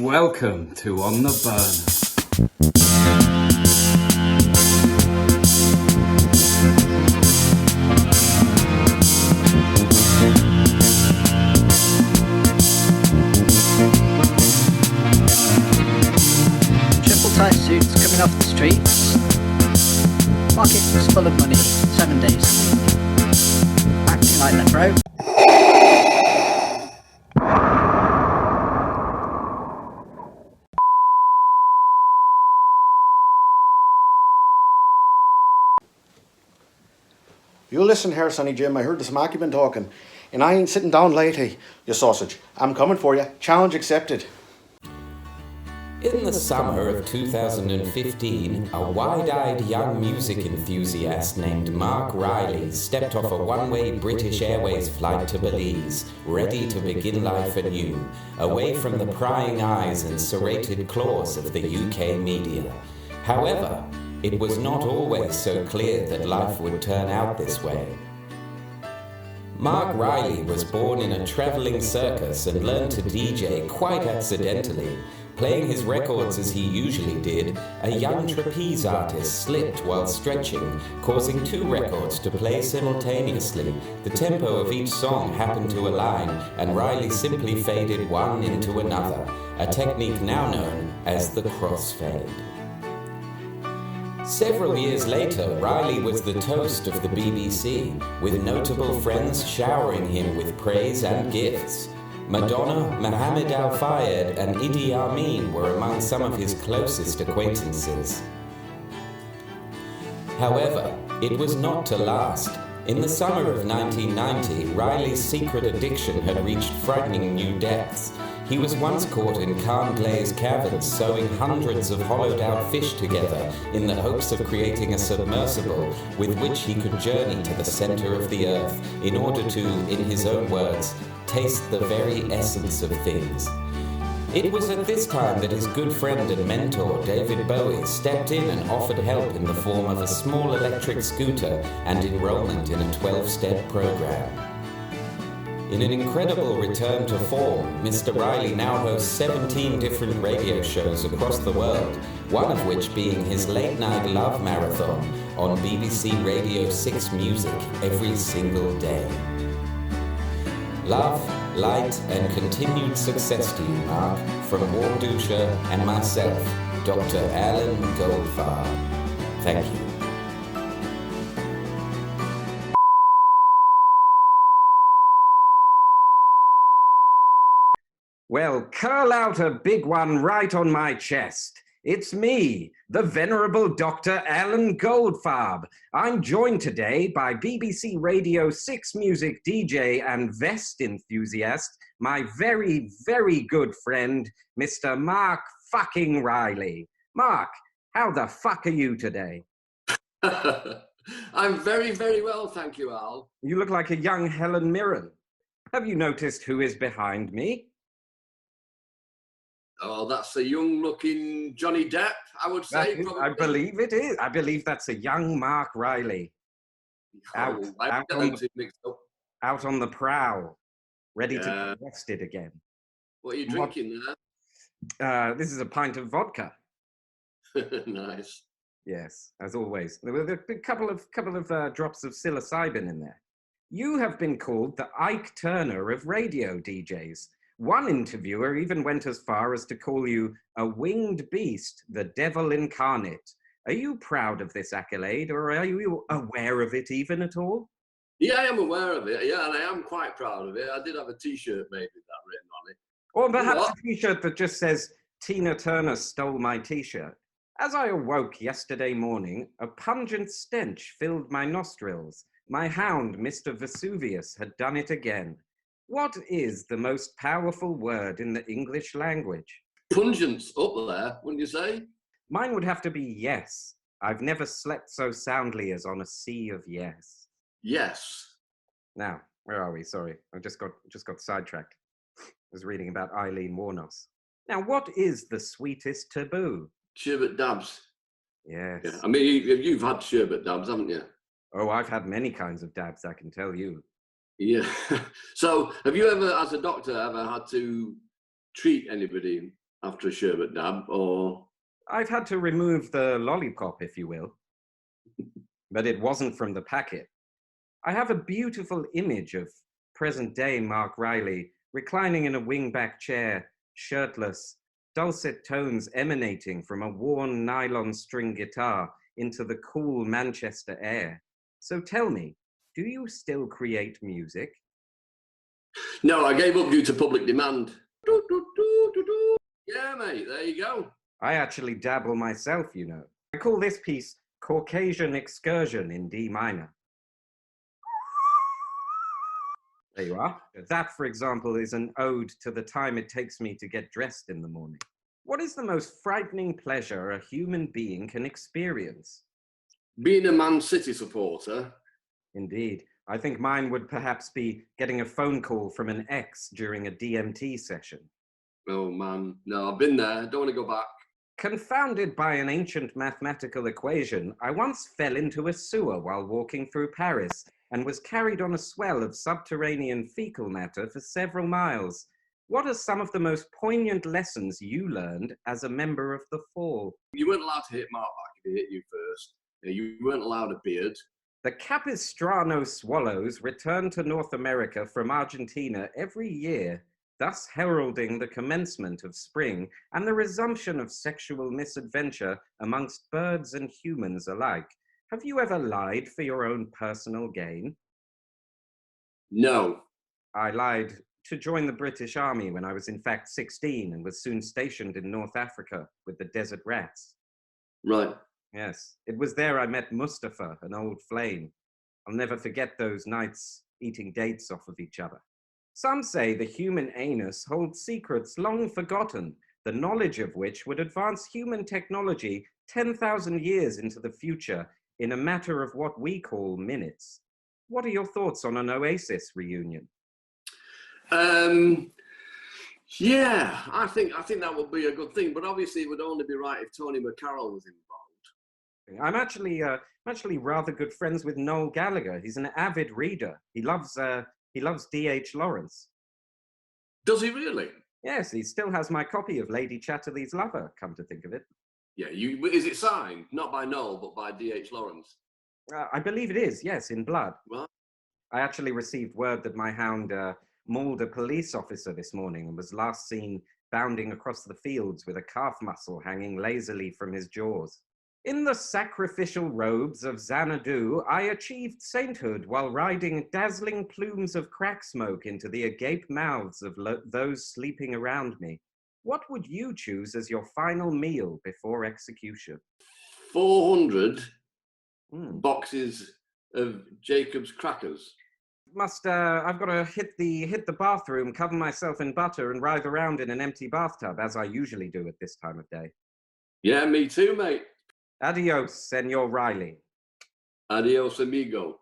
Welcome to On the Burner. Triple tight suits coming off the streets. Pockets full of money, 7 days a week. Acting like that, bro. You listen here, Sonny Jim. I heard this Mark you've been talking. And I ain't sitting down late, hey, you sausage. I'm coming for you. Challenge accepted. In the summer of 2015, a wide-eyed young music enthusiast named Marc Riley stepped off a one-way British Airways flight to Belize, ready to begin life anew, away from the prying eyes and serrated claws of the UK media. However, it was not always so clear that life would turn out this way. Marc Riley was born in a travelling circus and learned to DJ quite accidentally. Playing his records as he usually did, a young trapeze artist slipped while stretching, causing two records to play simultaneously. The tempo of each song happened to align, and Riley simply faded one into another, a technique now known as the crossfade. Several years later, Riley was the toast of the BBC, with notable friends showering him with praise and gifts. Madonna, Mohammed Al-Fayed and Idi Amin were among some of his closest acquaintances. However, it was not to last. In the summer of 1990, Riley's secret addiction had reached frightening new depths. He was once caught in Carn-Glaze caverns sewing hundreds of hollowed-out fish together in the hopes of creating a submersible with which he could journey to the center of the earth in order to, in his own words, taste the very essence of things. It was at this time that his good friend and mentor, David Bowie, stepped in and offered help in the form of a small electric scooter and enrollment in a 12-step program. In an incredible return to form, Mr. Riley now hosts 17 different radio shows across the world, one of which being his late-night love marathon on BBC Radio 6 Music every single day. Love, light, and continued success to you, Marc, from Warmduscher and myself, Dr. Alan Goldfarb. Thank you. Well, curl out a big one right on my chest. It's me, the venerable Dr. Alan Goldfarb. I'm joined today by BBC Radio 6 music DJ and vest enthusiast, my very, very good friend, Mr. Marc fucking Riley. Marc, how the fuck are you today? I'm very, very well, thank you, Al. You look like a young Helen Mirren. Have you noticed who is behind me? Oh, that's a young-looking Johnny Depp, I would say. Probably. I believe it is. I believe that's a young Marc Riley. Out on the prowl, ready to be arrested again. What are you drinking there? This is a pint of vodka. Nice. Yes, as always. There were a couple of drops of psilocybin in there. You have been called the Ike Turner of radio DJs. One interviewer even went as far as to call you a winged beast, the devil incarnate. Are you proud of this accolade, or are you aware of it even at all? Yeah, I am aware of it. Yeah, and I am quite proud of it. I did have a T-shirt maybe that written on it. Or perhaps a T-shirt that just says, Tina Turner stole my T-shirt. As I awoke yesterday morning, a pungent stench filled my nostrils. My hound, Mr. Vesuvius, had done it again. What is the most powerful word in the English language? Pungent's up there, wouldn't you say? Mine would have to be yes. I've never slept so soundly as on a sea of yes. Yes. Now, where are we? Sorry, I just got sidetracked. I was reading about Eileen Warnos. Now, what is the sweetest taboo? Sherbet dabs. Yes. Yeah. I mean, you've had sherbet dabs, haven't you? Oh, I've had many kinds of dabs, I can tell you. Yeah. So, have you ever, as a doctor, ever had to treat anybody after a sherbet dab, or... I've had to remove the lollipop, if you will. But it wasn't from the packet. I have a beautiful image of present-day Marc Riley reclining in a wing-back chair, shirtless, dulcet tones emanating from a worn nylon string guitar into the cool Manchester air. So tell me, do you still create music? No, I gave up due to public demand. Yeah, mate, there you go. I actually dabble myself, you know. I call this piece Caucasian Excursion in D minor. There you are. That, for example, is an ode to the time it takes me to get dressed in the morning. What is the most frightening pleasure a human being can experience? Being a Man City supporter. Indeed. I think mine would perhaps be getting a phone call from an ex during a DMT session. Oh, man. No, I've been there. Don't want to go back. Confounded by an ancient mathematical equation, I once fell into a sewer while walking through Paris and was carried on a swell of subterranean fecal matter for several miles. What are some of the most poignant lessons you learned as a member of the Fall? You weren't allowed to hit Mark back if he hit you first. You weren't allowed a beard. The Capistrano swallows return to North America from Argentina every year, thus heralding the commencement of spring and the resumption of sexual misadventure amongst birds and humans alike. Have you ever lied for your own personal gain? No. I lied to join the British Army when I was in fact 16 and was soon stationed in North Africa with the desert rats. Right. Yes, it was there I met Mustafa, an old flame. I'll never forget those nights eating dates off of each other. Some say the human anus holds secrets long forgotten, the knowledge of which would advance human technology 10,000 years into the future in a matter of what we call minutes. What are your thoughts on an Oasis reunion? Yeah, I think that would be a good thing, but obviously it would only be right if Tony McCarroll was involved. I'm actually rather good friends with Noel Gallagher. He's an avid reader. He loves D.H. Lawrence. Does he really? Yes, he still has my copy of Lady Chatterley's Lover, come to think of it. Yeah, is it signed? Not by Noel, but by D.H. Lawrence? I believe it is, yes, in blood. Well, I actually received word that my hound mauled a police officer this morning and was last seen bounding across the fields with a calf muscle hanging lazily from his jaws. In the sacrificial robes of Xanadu, I achieved sainthood while riding dazzling plumes of crack smoke into the agape mouths of those sleeping around me. What would you choose as your final meal before execution? 400 boxes of Jacob's crackers. I've got to hit the bathroom, cover myself in butter, and writhe around in an empty bathtub, as I usually do at this time of day. Yeah, me too, mate. Adios, Senor Riley. Adios, amigo.